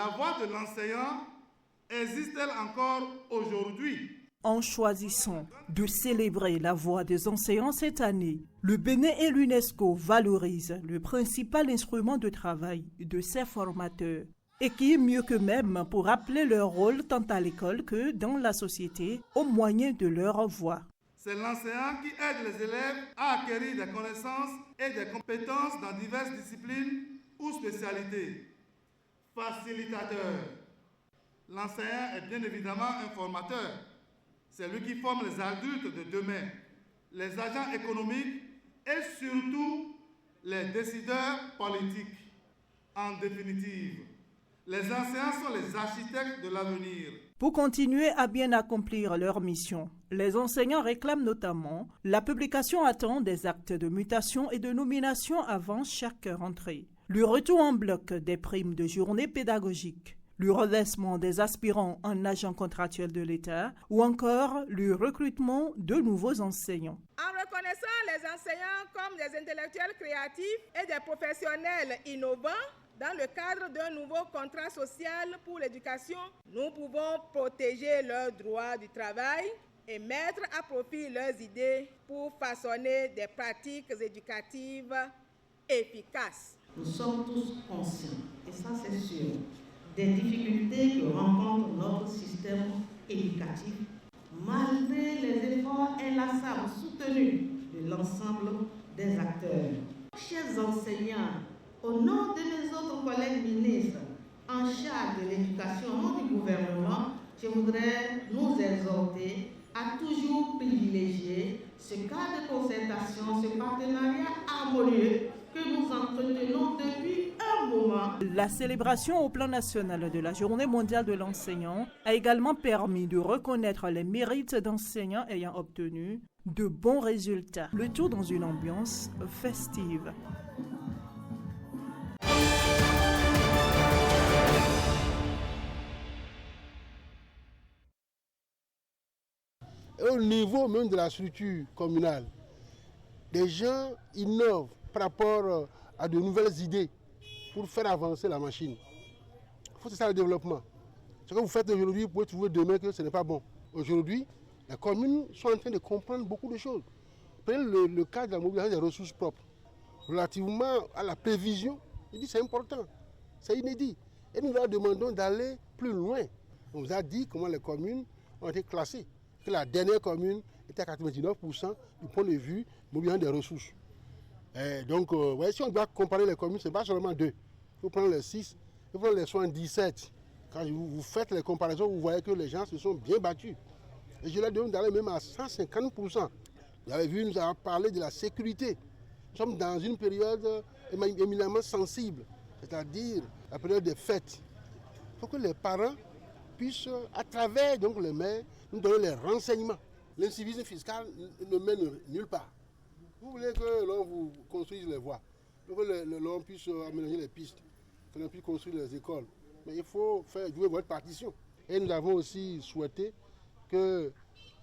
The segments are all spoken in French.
La voix de l'enseignant existe-t-elle encore aujourd'hui? En choisissant de célébrer la voix des enseignants cette année, le Bénin et l'UNESCO valorisent le principal instrument de travail de ces formateurs. Et qui est mieux qu'eux-mêmes pour rappeler leur rôle tant à l'école que dans la société au moyen de leur voix. C'est l'enseignant qui aide les élèves à acquérir des connaissances et des compétences dans diverses disciplines ou spécialités. Facilitateur. L'enseignant est bien évidemment un formateur. C'est lui qui forme les adultes de demain, les agents économiques et surtout les décideurs politiques. En définitive, les enseignants sont les architectes de l'avenir. Pour continuer à bien accomplir leur mission, les enseignants réclament notamment la publication à temps des actes de mutation et de nomination avant chaque rentrée, le retour en bloc des primes de journée pédagogique, le redressement des aspirants en agents contractuels de l'État ou encore le recrutement de nouveaux enseignants. En reconnaissant les enseignants comme des intellectuels créatifs et des professionnels innovants, dans le cadre d'un nouveau contrat social pour l'éducation, nous pouvons protéger leurs droits du travail et mettre à profit leurs idées pour façonner des pratiques éducatives efficaces. Nous sommes tous conscients, et ça c'est sûr, des difficultés que rencontre notre système éducatif, malgré les efforts inlassables soutenus de l'ensemble des acteurs. Chers enseignants, au nom de mes autres collègues ministres en charge de l'éducation au nom du gouvernement, je voudrais nous exhorter à toujours privilégier ce cadre de concertation, ce partenariat harmonieux que nous entretenons depuis un moment. La célébration au plan national de la Journée mondiale de l'enseignant a également permis de reconnaître les mérites d'enseignants ayant obtenu de bons résultats, le tout dans une ambiance festive. Au niveau même de la structure communale, des gens innovent par rapport à de nouvelles idées pour faire avancer la machine. C'est ça le développement. Ce que vous faites aujourd'hui, vous pouvez trouver demain que ce n'est pas bon. Aujourd'hui, les communes sont en train de comprendre beaucoup de choses. Prenez le cas de la mobilisation des ressources propres. Relativement à la prévision, il dit c'est important, c'est inédit. Et nous leur demandons d'aller plus loin. On vous a dit comment les communes ont été classées. Que la dernière commune était à 99% du point de vue mobilisation des ressources. Et donc, si on doit comparer les communes, ce n'est pas seulement 2. Il faut prendre les 6, il faut prendre les 77. Quand vous faites les comparaisons, vous voyez que les gens se sont bien battus. Et je leur demande d'aller même à 150%. Vous avez vu, nous avons parlé de la sécurité. Nous sommes dans une période éminemment sensible, c'est-à-dire la période des fêtes. Il faut que les parents puissent, à travers donc, les maires, nous donner les renseignements. L'incivisme fiscal ne mène nulle part. Vous voulez que l'on vous construise les voies, que l'on puisse aménager les pistes, que l'on puisse construire les écoles. Mais il faut faire jouer votre partition. Et nous avons aussi souhaité que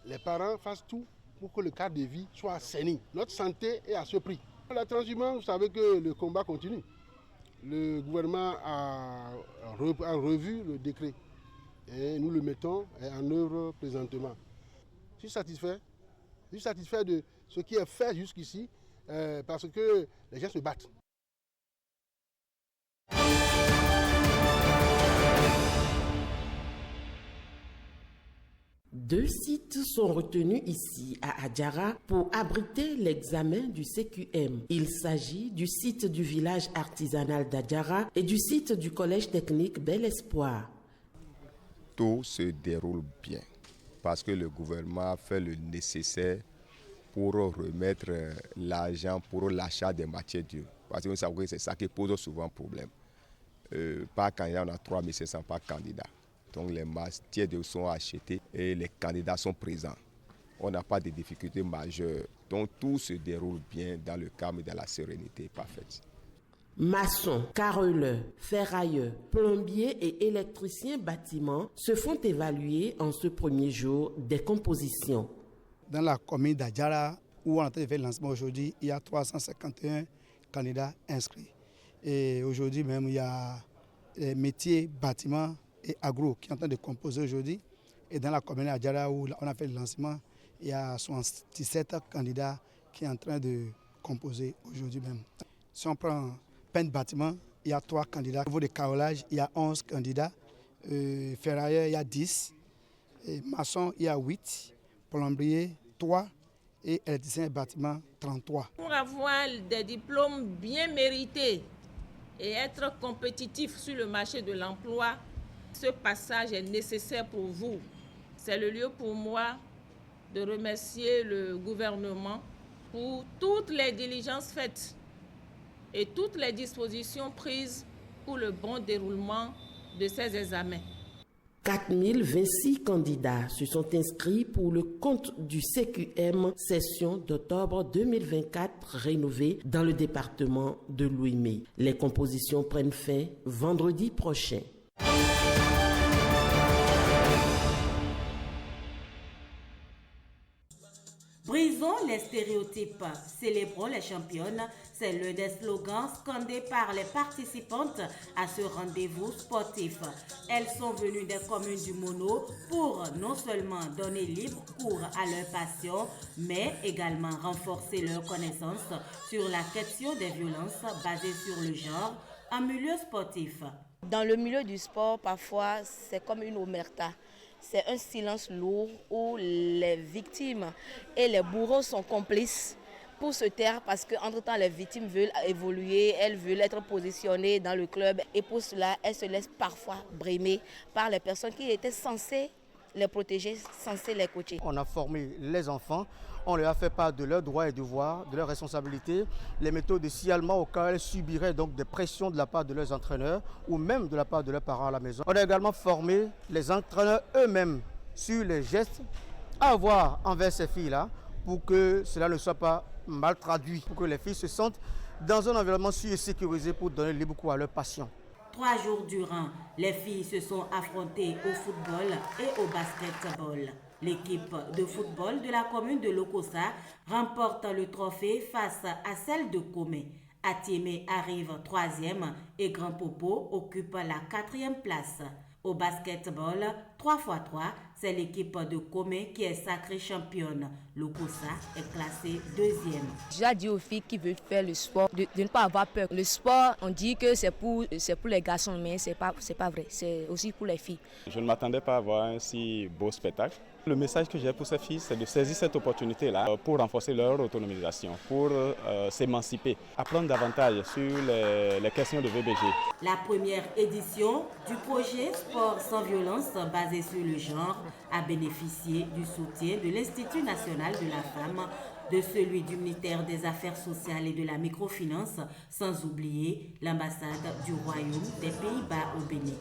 les parents fassent tout pour que le cadre de vie soit assaini. Notre santé est à ce prix. La transhumance, vous savez que le combat continue. Le gouvernement a revu le décret. Et nous le mettons en œuvre présentement. Je suis satisfait de ce qui est fait jusqu'ici parce que les gens se battent. Deux sites sont retenus ici à Adjara pour abriter l'examen du CQM. Il s'agit du site du village artisanal d'Adjara et du site du collège technique Bel Espoir. Tout se déroule bien parce que le gouvernement a fait le nécessaire pour remettre l'argent pour l'achat des matières dures. Parce que vous savez que c'est ça qui pose souvent problème. Par candidat, on a 3500 par candidat. Donc les matières dures sont achetées et les candidats sont présents. On n'a pas de difficultés majeures. Donc tout se déroule bien dans le calme et dans la sérénité parfaite. Maçons, carreleurs, ferrailleurs, plombiers et électriciens bâtiments se font évaluer en ce premier jour des compositions. Dans la commune d'Adjara, où on a fait le lancement aujourd'hui, il y a 351 candidats inscrits. Et aujourd'hui même, il y a les métiers bâtiments et agro qui sont en train de composer aujourd'hui. Et dans la commune d'Adjara où on a fait le lancement, il y a 77 candidats qui sont en train de composer aujourd'hui même. Si on prend peintre bâtiment, il y a 3 candidats. Au niveau de carrelage, il y a 11 candidats. Ferrailleur, il y a 10. Et maçon, il y a 8. Plombier, 3. Et électricien et bâtiment, 33. Pour avoir des diplômes bien mérités et être compétitif sur le marché de l'emploi, ce passage est nécessaire pour vous. C'est le lieu pour moi de remercier le gouvernement pour toutes les diligences faites et toutes les dispositions prises pour le bon déroulement de ces examens. 4026 candidats se sont inscrits pour le compte du CQM session d'octobre 2024 rénovée dans le département de Louimé. Les compositions prennent fin vendredi prochain. Brisons les stéréotypes, célébrons les championnes, c'est l'un des slogans scandés par les participantes à ce rendez-vous sportif. Elles sont venues des communes du Mono pour non seulement donner libre cours à leur passion, mais également renforcer leur connaissance sur la question des violences basées sur le genre en milieu sportif. Dans le milieu du sport, parfois, c'est comme une omerta. C'est un silence lourd où les victimes et les bourreaux sont complices pour se taire parce qu'entre-temps, les victimes veulent évoluer, elles veulent être positionnées dans le club et pour cela, elles se laissent parfois brimer par les personnes qui étaient censées les protéger, censées les coacher. On a formé les enfants, on leur a fait part de leurs droits et devoirs, de leurs responsabilités, les méthodes de signalement au cas où elles subiraient donc des pressions de la part de leurs entraîneurs ou même de la part de leurs parents à la maison. On a également formé les entraîneurs eux-mêmes sur les gestes à avoir envers ces filles-là pour que cela ne soit pas mal traduit, pour que les filles se sentent dans un environnement sûr et sécurisé pour donner libre cours à leur passion. 3 jours durant, les filles se sont affrontées au football et au basketball. L'équipe de football de la commune de Lokossa remporte le trophée face à celle de Komé. Atiémé arrive 3e et Grand Popo occupe la 4e place. Au basketball, 3x3, c'est l'équipe de Komé qui est sacrée championne. Lokossa est classée 2e. J'ai dit aux filles qui veulent faire le sport de ne pas avoir peur. Le sport, on dit que c'est pour les garçons, mais c'est pas vrai. C'est aussi pour les filles. Je ne m'attendais pas à voir un si beau spectacle. Le message que j'ai pour ces filles, c'est de saisir cette opportunité-là pour renforcer leur autonomisation, pour s'émanciper, apprendre davantage sur les questions de VBG. La première édition du projet Sport sans violence basé sur le genre a bénéficié du soutien de l'Institut national de la femme, de celui du ministère des Affaires sociales et de la microfinance, sans oublier l'ambassade du Royaume des Pays-Bas au Bénin.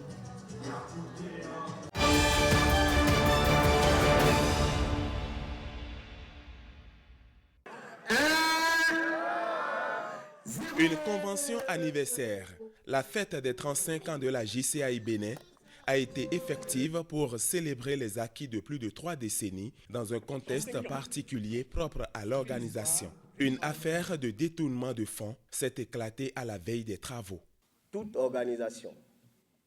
Une convention anniversaire, la fête des 35 ans de la JCAI Bénin, a été effective pour célébrer les acquis de plus de 3 décennies dans un contexte particulier propre à l'organisation. Une affaire de détournement de fonds s'est éclatée à la veille des travaux. Toute organisation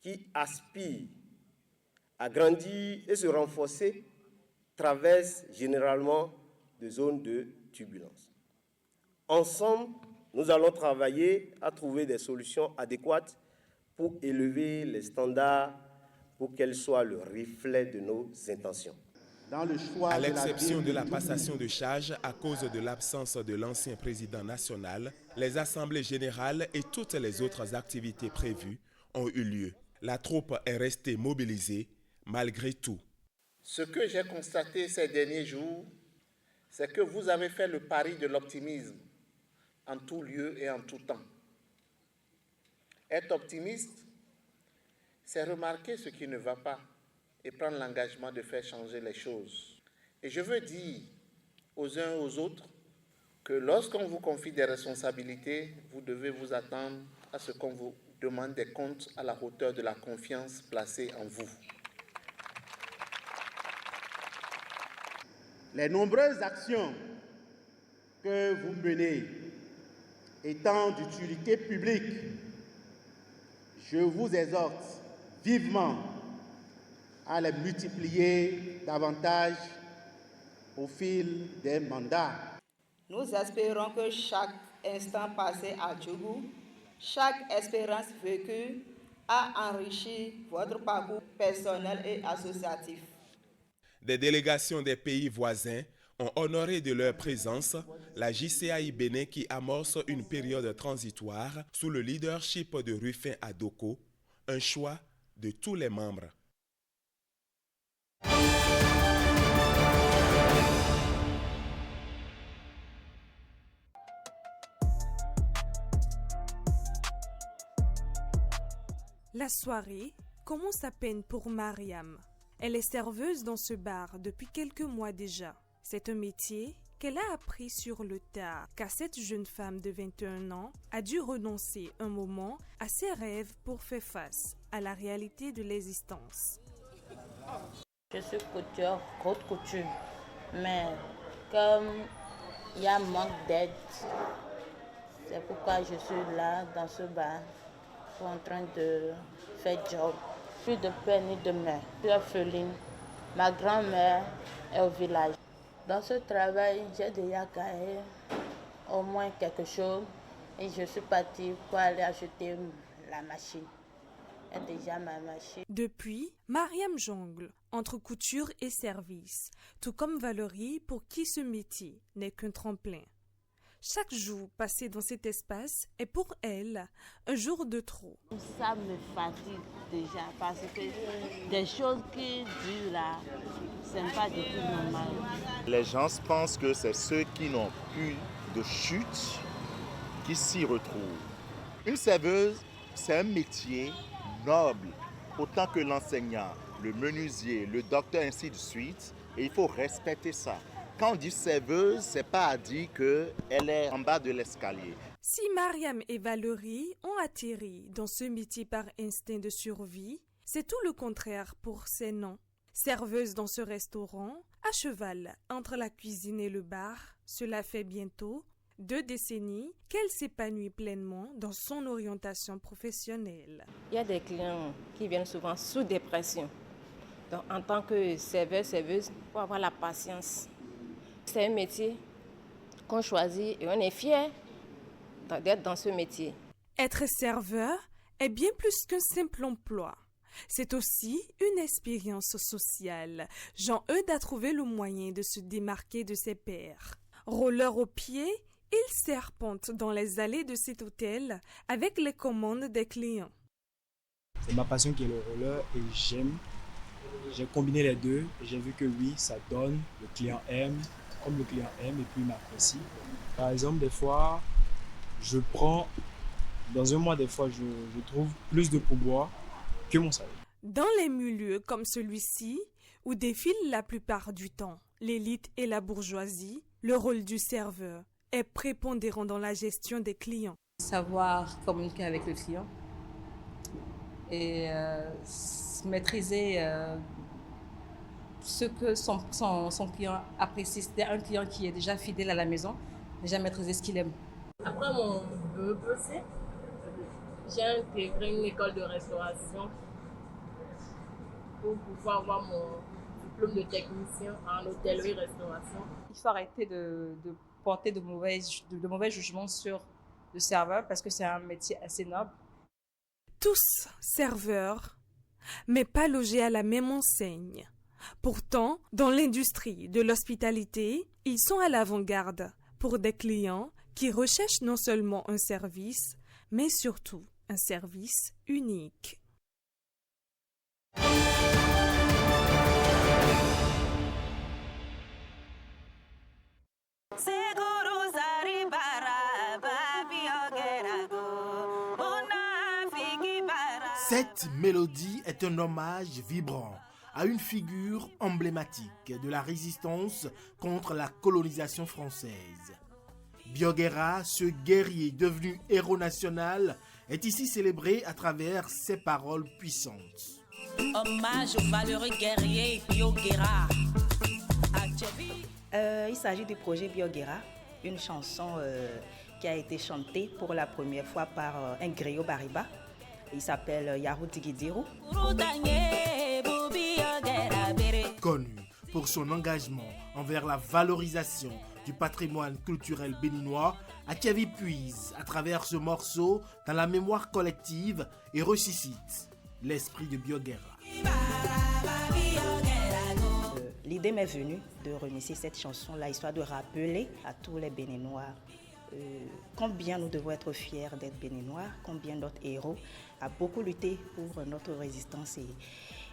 qui aspire à grandir et se renforcer traverse généralement des zones de turbulence. Ensemble, nous allons travailler à trouver des solutions adéquates pour élever les standards pour qu'elles soient le reflet de nos intentions. À l'exception de la passation de charges à cause de l'absence de l'ancien président national, les assemblées générales et toutes les autres activités prévues ont eu lieu. La troupe est restée mobilisée malgré tout. Ce que j'ai constaté ces derniers jours, c'est que vous avez fait le pari de l'optimisme en tout lieu et en tout temps. Être optimiste, c'est remarquer ce qui ne va pas et prendre l'engagement de faire changer les choses. Et je veux dire aux uns et aux autres que lorsqu'on vous confie des responsabilités, vous devez vous attendre à ce qu'on vous demande des comptes à la hauteur de la confiance placée en vous. Les nombreuses actions que vous menez étant d'utilité publique, je vous exhorte vivement à les multiplier davantage au fil des mandats. Nous espérons que chaque instant passé à Djougou, chaque expérience vécue a enrichi votre parcours personnel et associatif. Des délégations des pays voisins ont honoré de leur présence la JCAI Bénin qui amorce une période transitoire sous le leadership de Rufin Adoko, un choix de tous les membres. La soirée commence à peine pour Mariam. Elle est serveuse dans ce bar depuis quelques mois déjà. C'est un métier qu'elle a appris sur le tard, car cette jeune femme de 21 ans a dû renoncer un moment à ses rêves pour faire face à la réalité de l'existence. Je suis couture, haute couture, mais comme il y a manque d'aide, c'est pourquoi je suis là dans ce bar, en train de faire job. Plus de père ni de mère, je suis orpheline. Ma grand-mère est au village. Dans ce travail, j'ai déjà gagné au moins quelque chose et je suis partie pour aller acheter la machine. Et déjà ma machine. Depuis, Mariam jongle entre couture et service, tout comme Valérie pour qui ce métier n'est qu'un tremplin. Chaque jour passé dans cet espace est pour elle un jour de trop. Ça me fatigue déjà parce que des choses qui durent là, ce n'est pas du tout normal. Les gens pensent que c'est ceux qui n'ont plus de chute qui s'y retrouvent. Une serveuse, c'est un métier noble, autant que l'enseignant, le menuisier, le docteur, ainsi de suite. Et il faut respecter ça. Quand on dit serveuse, ce n'est pas à dire qu'elle est en bas de l'escalier. Si Mariam et Valérie ont atterri dans ce métier par instinct de survie, c'est tout le contraire pour ces noms. Serveuse dans ce restaurant, à cheval entre la cuisine et le bar, cela fait bientôt 2 décennies qu'elle s'épanouit pleinement dans son orientation professionnelle. Il y a des clients qui viennent souvent sous dépression. Donc, en tant que serveuse, il faut avoir la patience. C'est un métier qu'on choisit et on est fiers d'être dans ce métier. Être serveur est bien plus qu'un simple emploi. C'est aussi une expérience sociale. Jean-Eudes a trouvé le moyen de se démarquer de ses pairs. Roller aux pieds, il serpente dans les allées de cet hôtel avec les commandes des clients. C'est ma passion qui est le roller et j'aime. J'ai combiné les deux et j'ai vu que oui, ça donne, le client aime, comme le client aime et puis il m'apprécie. Par exemple, des fois, dans un mois, des fois, je trouve plus de pourboire que mon salaire. Dans les milieux comme celui-ci, où défilent la plupart du temps l'élite et la bourgeoisie, le rôle du serveur est prépondérant dans la gestion des clients. Savoir communiquer avec le client et maîtriser ce que son client apprécie. C'est un client qui est déjà fidèle à la maison, déjà maîtriser ce qu'il aime. Après mon BEPC, j'ai intégré une école de restauration pour pouvoir avoir mon diplôme de technicien en hôtellerie-restauration. Il faut arrêter de porter de mauvais jugements sur le serveur parce que c'est un métier assez noble. Tous serveurs, mais pas logés à la même enseigne. Pourtant, dans l'industrie de l'hospitalité, ils sont à l'avant-garde pour des clients qui recherchent non seulement un service, mais surtout un service unique. Cette mélodie est un hommage vibrant à une figure emblématique de la résistance contre la colonisation française. Bioguera, ce guerrier devenu héros national, est ici célébré à travers ses paroles puissantes. Hommage au valeureux guerrier Bioguera. Il s'agit du projet Bioguera, une chanson qui a été chantée pour la première fois par un griot Bariba Il s'appelle Yahoo Digidiru. Connu pour son engagement envers la valorisation du patrimoine culturel béninois, Akevi puise à travers ce morceau dans la mémoire collective et ressuscite l'esprit de Bioguera. L'idée m'est venue de remercier cette chanson-là, histoire de rappeler à tous les Béninois combien nous devons être fiers d'être Béninois, combien notre héros a beaucoup lutté pour notre résistance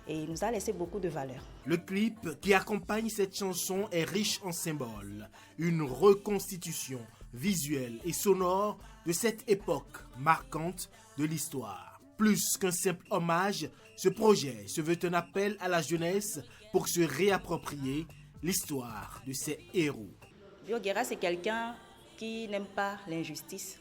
et nous a laissé beaucoup de valeurs. Le clip qui accompagne cette chanson est riche en symboles, une reconstitution visuelle et sonore de cette époque marquante de l'histoire. Plus qu'un simple hommage, ce projet se veut un appel à la jeunesse pour se réapproprier l'histoire de ces héros. Bioguera, c'est quelqu'un qui n'aime pas l'injustice.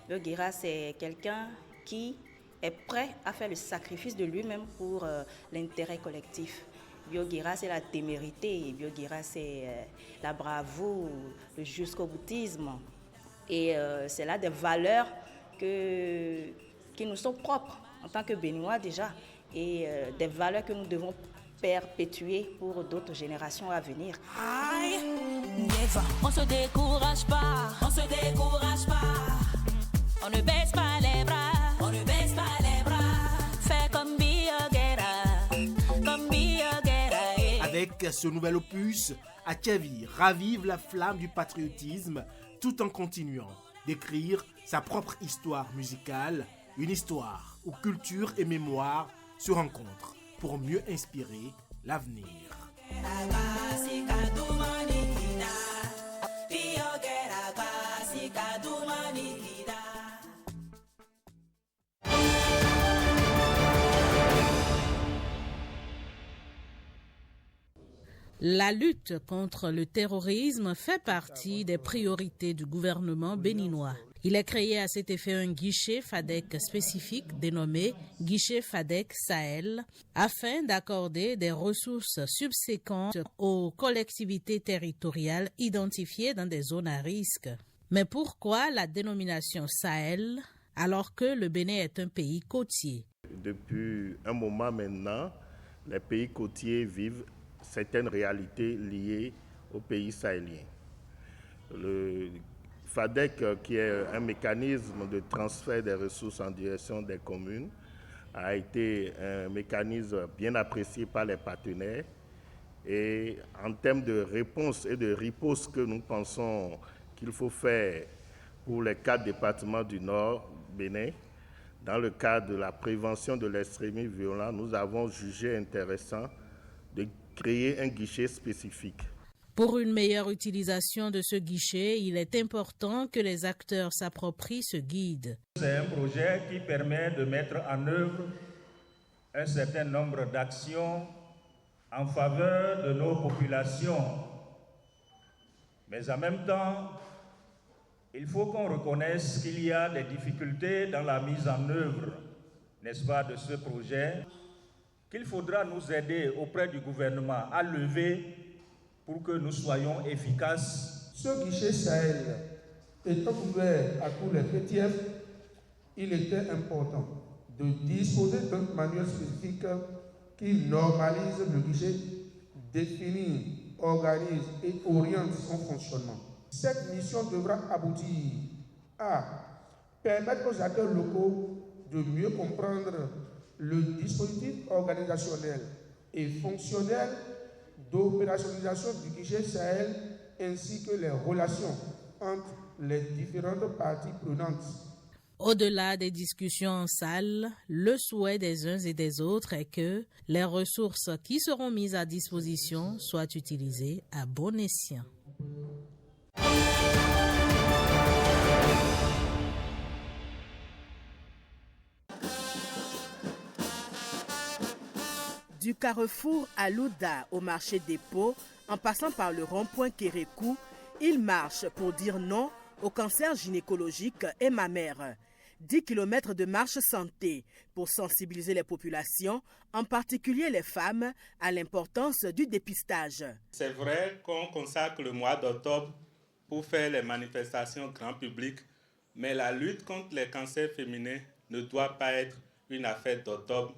Bioguera, c'est quelqu'un qui est prêt à faire le sacrifice de lui-même pour l'intérêt collectif. Bioguera, c'est la témérité. Bioguera, c'est la bravoure, le jusqu'au-boutisme. Et c'est là des valeurs qui nous sont propres en tant que Béninois déjà. Et des valeurs que nous devons perpétuer pour d'autres générations à venir. On se décourage pas, on se décourage pas. On ne baisse pas les bras, on ne baisse pas les bras. Fais comme Bioguera, comme Bioguera. Avec ce nouvel opus, Akevi ravive la flamme du patriotisme tout en continuant d'écrire sa propre histoire musicale, une histoire où culture et mémoire se rencontrent pour mieux inspirer l'avenir. La lutte contre le terrorisme fait partie des priorités du gouvernement béninois. Il a créé à cet effet un guichet FADEC spécifique dénommé Guichet FADEC Sahel afin d'accorder des ressources subséquentes aux collectivités territoriales identifiées dans des zones à risque. Mais pourquoi la dénomination Sahel alors que le Bénin est un pays côtier? Depuis un moment maintenant, les pays côtiers vivent certaines réalités liées aux pays sahéliens. Le FADEC, qui est un mécanisme de transfert des ressources en direction des communes, a été un mécanisme bien apprécié par les partenaires. Et en termes de réponse et de riposte que nous pensons qu'il faut faire pour les 4 départements du Nord Bénin, dans le cadre de la prévention de l'extrémisme violent, nous avons jugé intéressant de créer un guichet spécifique. Pour une meilleure utilisation de ce guichet, il est important que les acteurs s'approprient ce guide. C'est un projet qui permet de mettre en œuvre un certain nombre d'actions en faveur de nos populations. Mais en même temps, il faut qu'on reconnaisse qu'il y a des difficultés dans la mise en œuvre, n'est-ce pas, de ce projet, qu'il faudra nous aider auprès du gouvernement à lever pour que nous soyons efficaces. Ce guichet Sahel étant ouvert à tous les PTF, il était important de disposer d'un manuel spécifique qui normalise le guichet, définit, organise et oriente son fonctionnement. Cette mission devra aboutir à permettre aux acteurs locaux de mieux comprendre le dispositif organisationnel et fonctionnel d'opérationnalisation du guichet Sahel ainsi que les relations entre les différentes parties prenantes. Au-delà des discussions en salle, le souhait des uns et des autres est que les ressources qui seront mises à disposition soient utilisées à bon escient. Du carrefour à Louda au marché des Pots, en passant par le rond-point Kérékou, il marche pour dire non au cancer gynécologique et mammaire. 10 km de marche santé pour sensibiliser les populations, en particulier les femmes, à l'importance du dépistage. C'est vrai qu'on consacre le mois d'octobre pour faire les manifestations grand public, mais la lutte contre les cancers féminins ne doit pas être une affaire d'octobre,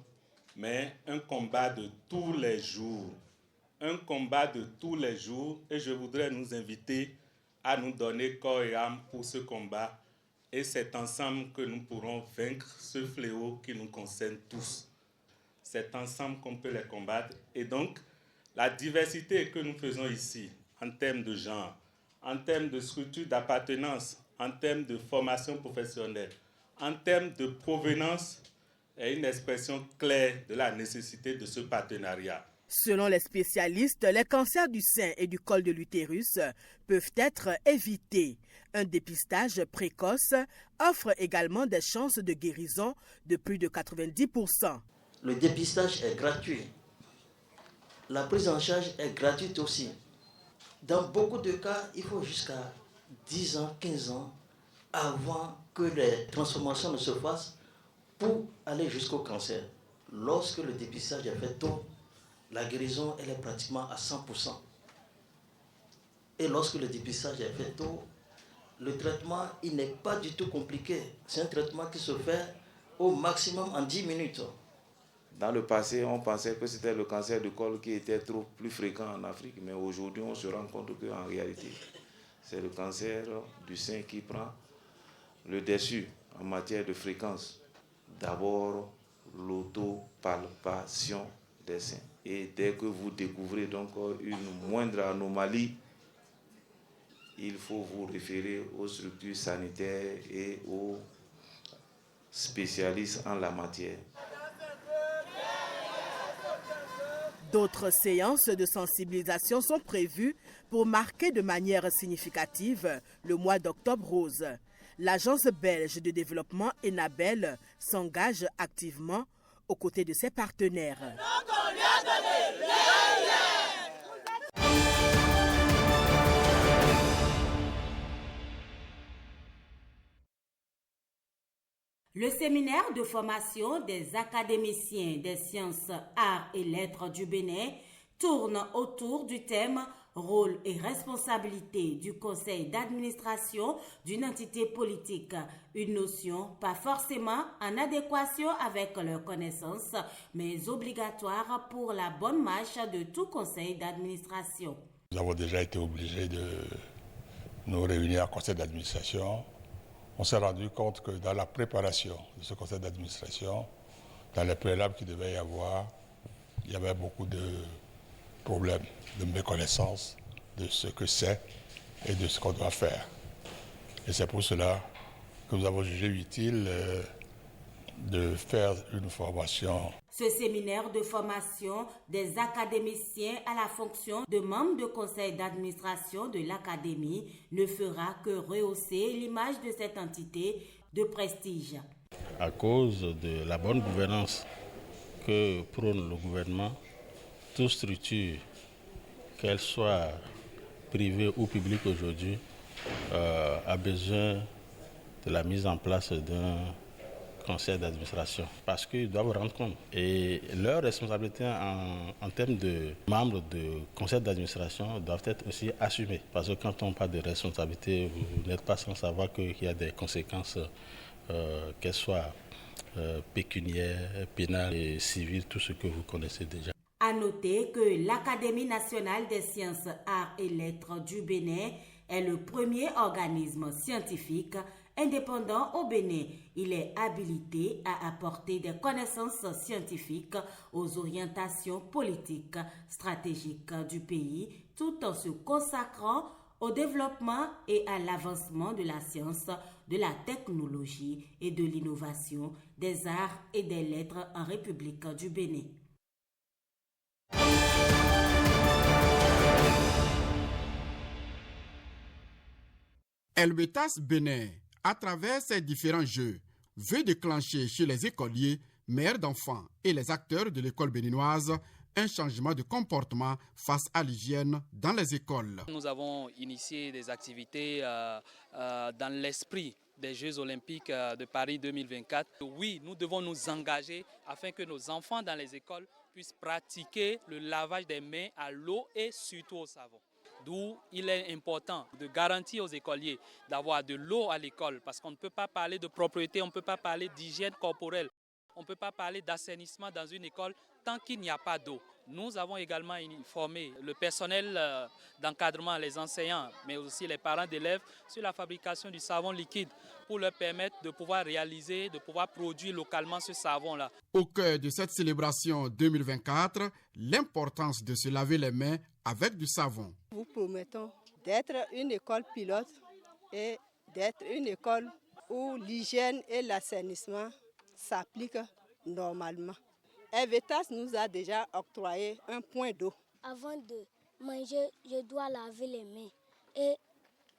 mais un combat de tous les jours. Un combat de tous les jours, et je voudrais nous inviter à nous donner corps et âme pour ce combat. Et c'est ensemble que nous pourrons vaincre ce fléau qui nous concerne tous. C'est ensemble qu'on peut les combattre. Et donc, la diversité que nous faisons ici, en termes de genre, en termes de structure d'appartenance, en termes de formation professionnelle, en termes de provenance, est une expression claire de la nécessité de ce partenariat. Selon les spécialistes, les cancers du sein et du col de l'utérus peuvent être évités. Un dépistage précoce offre également des chances de guérison de plus de 90%. Le dépistage est gratuit. La prise en charge est gratuite aussi. Dans beaucoup de cas, il faut jusqu'à 10 ans, 15 ans avant que les transformations ne se fassent pour aller jusqu'au cancer. Lorsque le dépistage est fait tôt, la guérison elle est pratiquement à 100%. Et lorsque le dépistage est fait tôt, le traitement il n'est pas du tout compliqué. C'est un traitement qui se fait au maximum en 10 minutes. Dans le passé, on pensait que c'était le cancer du col qui était trop plus fréquent en Afrique, mais aujourd'hui, on se rend compte qu'en réalité, c'est le cancer du sein qui prend le dessus en matière de fréquence. D'abord, l'autopalpation des seins. Et dès que vous découvrez donc une moindre anomalie, il faut vous référer aux structures sanitaires et aux spécialistes en la matière. D'autres séances de sensibilisation sont prévues pour marquer de manière significative le mois d'octobre rose. L'agence belge de développement Enabel s'engage activement aux côtés de ses partenaires. Le séminaire de formation des académiciens des sciences, arts et lettres du Bénin tourne autour du thème « Rôle et responsabilité du conseil d'administration d'une entité politique », une notion pas forcément en adéquation avec leurs connaissances, mais obligatoire pour la bonne marche de tout conseil d'administration. Nous avons déjà été obligés de nous réunir en conseil d'administration. On s'est rendu compte que dans la préparation de ce conseil d'administration, dans les préalables qu'il devait y avoir, il y avait beaucoup de problèmes, de méconnaissance de ce que c'est et de ce qu'on doit faire. Et c'est pour cela que nous avons jugé utile de faire une formation. Ce séminaire de formation des académiciens à la fonction de membre de conseil d'administration de l'académie ne fera que rehausser l'image de cette entité de prestige. À cause de la bonne gouvernance que prône le gouvernement, toute structure, qu'elle soit privée ou publique aujourd'hui, a besoin de la mise en place d'un conseil d'administration parce qu'ils doivent rendre compte. Et leurs responsabilités en termes de membres de conseil d'administration doivent être aussi assumées. Parce que quand on parle de responsabilité, vous n'êtes pas sans savoir qu'il y a des conséquences, qu'elles soient pécuniaires, pénales et civiles, tout ce que vous connaissez déjà. À noter que l'Académie nationale des sciences, arts et lettres du Bénin est le premier organisme scientifique indépendant au Bénin. Il est habilité à apporter des connaissances scientifiques aux orientations politiques, stratégiques du pays, tout en se consacrant au développement et à l'avancement de la science, de la technologie et de l'innovation, des arts et des lettres en République du Bénin. Helvetas Bénin, à travers ses différents jeux, veut déclencher chez les écoliers, mères d'enfants et les acteurs de l'école béninoise un changement de comportement face à l'hygiène dans les écoles. Nous avons initié des activités dans l'esprit des Jeux olympiques de Paris 2024. Oui, nous devons nous engager afin que nos enfants dans les écoles puissent pratiquer le lavage des mains à l'eau et surtout au savon. D'où il est important de garantir aux écoliers d'avoir de l'eau à l'école parce qu'on ne peut pas parler de propriété, on ne peut pas parler d'hygiène corporelle On ne peut pas parler d'assainissement dans une école tant qu'il n'y a pas d'eau. Nous avons également formé le personnel d'encadrement, les enseignants, mais aussi les parents d'élèves sur la fabrication du savon liquide pour leur permettre de pouvoir réaliser, de pouvoir produire localement ce savon-là. Au cœur de cette célébration 2024, l'importance de se laver les mains avec du savon. Nous promettons d'être une école pilote et d'être une école où l'hygiène et l'assainissement s'appliquent normalement. Elvetas nous a déjà octroyé un point d'eau. Avant de manger, je dois laver les mains. Et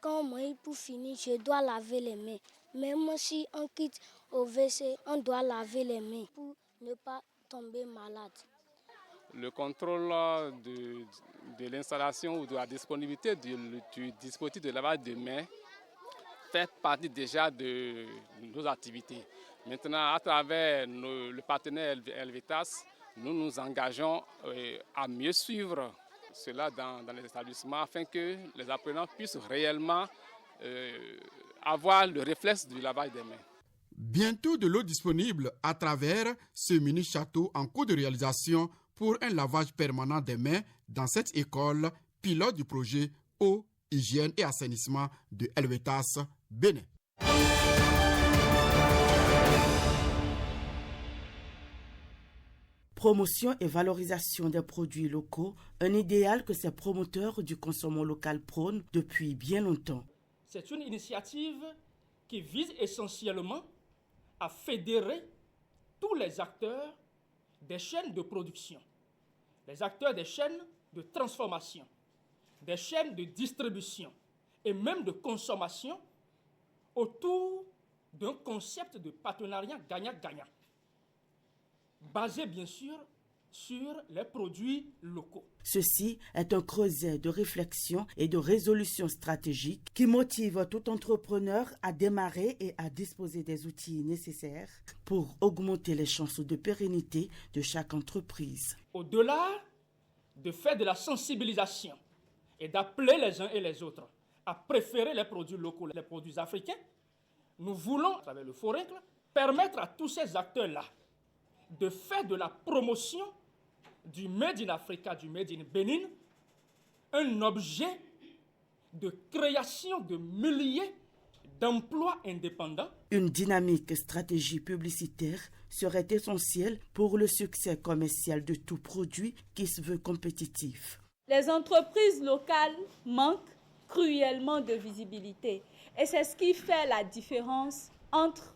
quand on mange pour finir, je dois laver les mains. Même si on quitte au WC, on doit laver les mains pour ne pas tomber malade. Le contrôle de l'installation ou de la disponibilité du dispositif de lavage de mains fait partie déjà de nos activités. Maintenant, à travers le partenaire Elvetas, nous nous engageons à mieux suivre cela dans les établissements afin que les apprenants puissent réellement avoir le réflexe du lavage des mains. Bientôt de l'eau disponible à travers ce mini-château en cours de réalisation pour un lavage permanent des mains dans cette école, pilote du projet Eau, Hygiène et Assainissement de Elvetas, Bénin. Promotion et valorisation des produits locaux, un idéal que ces promoteurs du consommation local prônent depuis bien longtemps. C'est une initiative qui vise essentiellement à fédérer tous les acteurs des chaînes de production, les acteurs des chaînes de transformation, des chaînes de distribution et même de consommation autour d'un concept de partenariat gagnant-gagnant, basé bien sûr sur les produits locaux. Ceci est un creuset de réflexion et de résolution stratégique qui motive tout entrepreneur à démarrer et à disposer des outils nécessaires pour augmenter les chances de pérennité de chaque entreprise. Au-delà de faire de la sensibilisation et d'appeler les uns et les autres à préférer les produits locaux, les produits africains, nous voulons, à travers le Forincle, permettre à tous ces acteurs-là de faire de la promotion du Made in Africa, du Made in Bénin, un objet de création de milliers d'emplois indépendants. Une dynamique stratégie publicitaire serait essentielle pour le succès commercial de tout produit qui se veut compétitif. Les entreprises locales manquent cruellement de visibilité et c'est ce qui fait la différence entre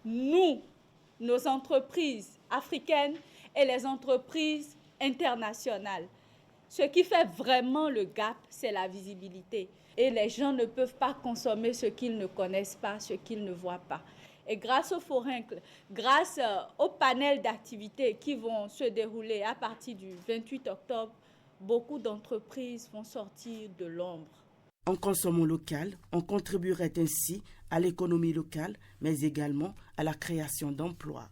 nous, nos entreprises africaines et les entreprises internationales. Ce qui fait vraiment le gap, c'est la visibilité. Et les gens ne peuvent pas consommer ce qu'ils ne connaissent pas, ce qu'ils ne voient pas. Et grâce au Forincle, grâce au panel d'activités qui vont se dérouler à partir du 28 octobre, beaucoup d'entreprises vont sortir de l'ombre. En consommant local, on contribuerait ainsi à l'économie locale, mais également à la création d'emplois.